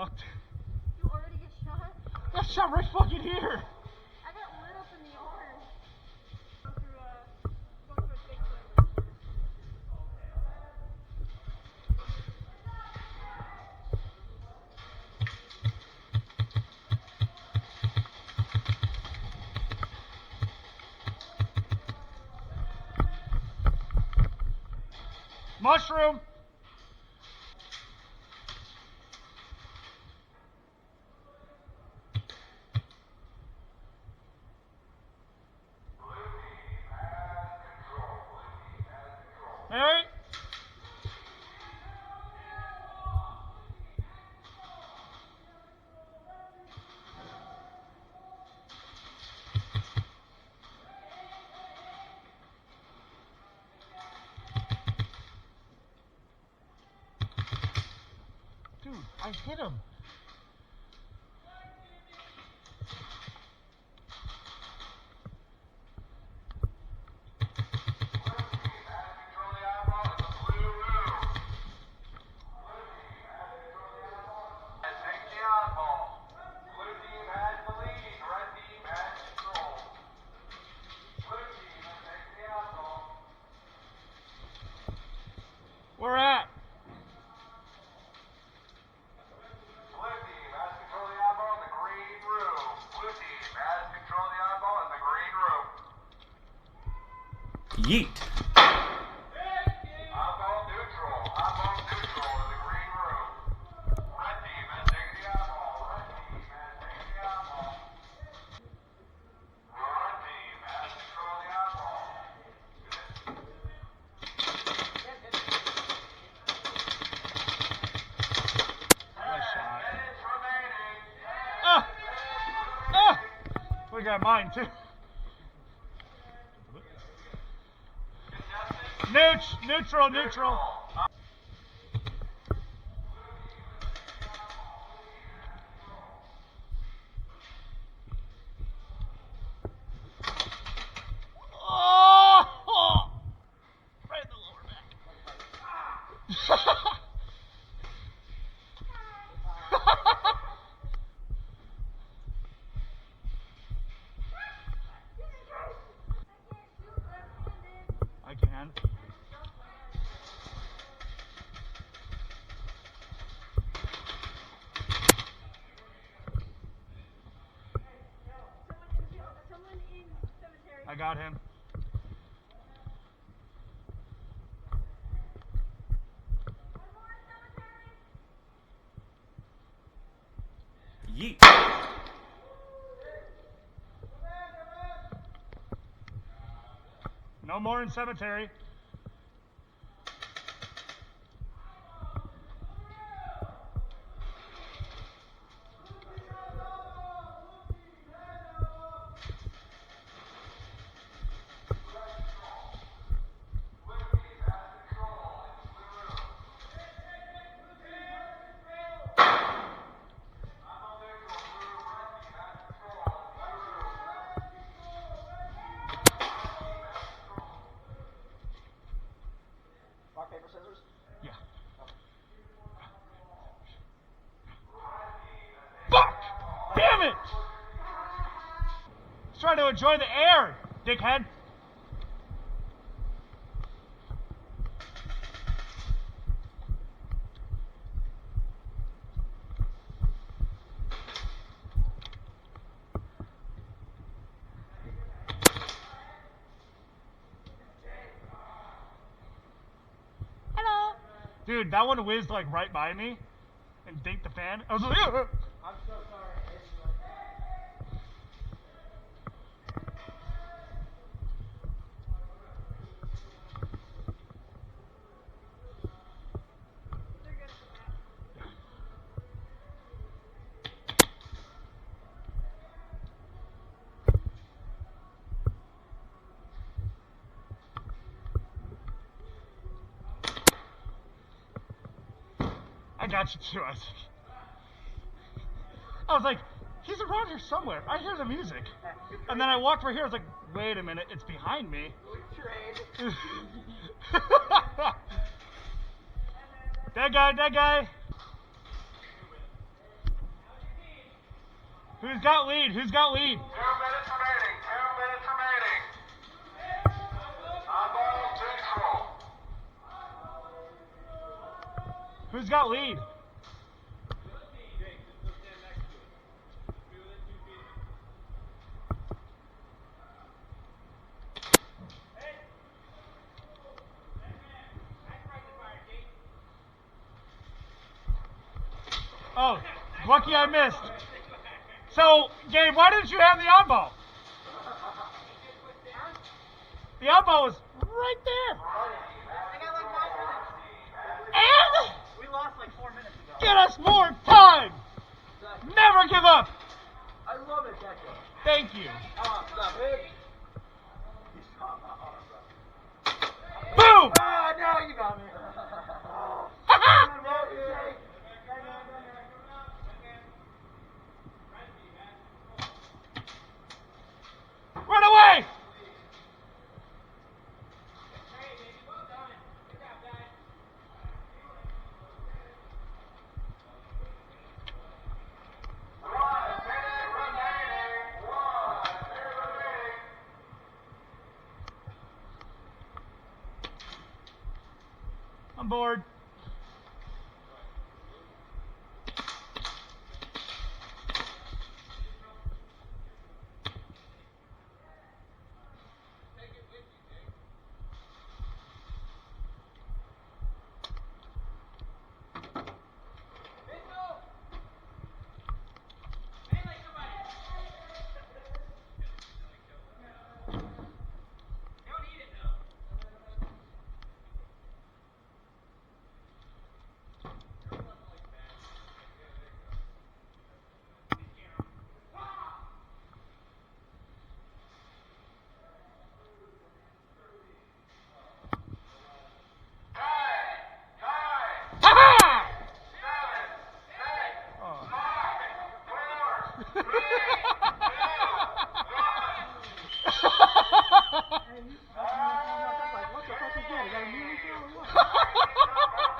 sucked. You already get shot? Got shot right fucking here. I got lit up in the arm. Go through a big foot. Mushroom. Mary? Dude, I hit him. Where at? Blue team has control of the oddball in the green room. Blue team has control of the oddball in the green room. Yeet. Oddball neutral. Oddball neutral in the green room. Red team has taken the oddball. Red team has taken the oddball. The red team has control of the oddball. Nice shot. Minutes remaining. Ah! Ah! We got mine too. Neutral. Oh! Right in the lower back. I can. Someone in cemetery. I got him. Yeet. No more in cemetery. Rock, paper, scissors? Yeah. Fuck! Damn it! Let's try to enjoy the air, dickhead. Hello. Dude, that one whizzed like right by me and dinked the fan. I was like, I'm so sorry. They're good at that. I got you too, I think. I was like, he's around here somewhere. I hear the music. And then I walked right here, I was like, wait a minute, it's behind me. That guy. Who's got lead? Who's got lead? 2 minutes remaining. 2 minutes remaining. Oddball neutral. Who's got lead? Oh, lucky I missed. So, Gabe, why didn't you have the oddball? The oddball was right there. I got like 9 minutes. And We lost like 4 minutes ago. get us more time. Never give up. I love it, Decker. Thank you. Stop it. Boom. Ah, no, you got me. Run away. I'm bored. What the fuck is that? I got a music show or what?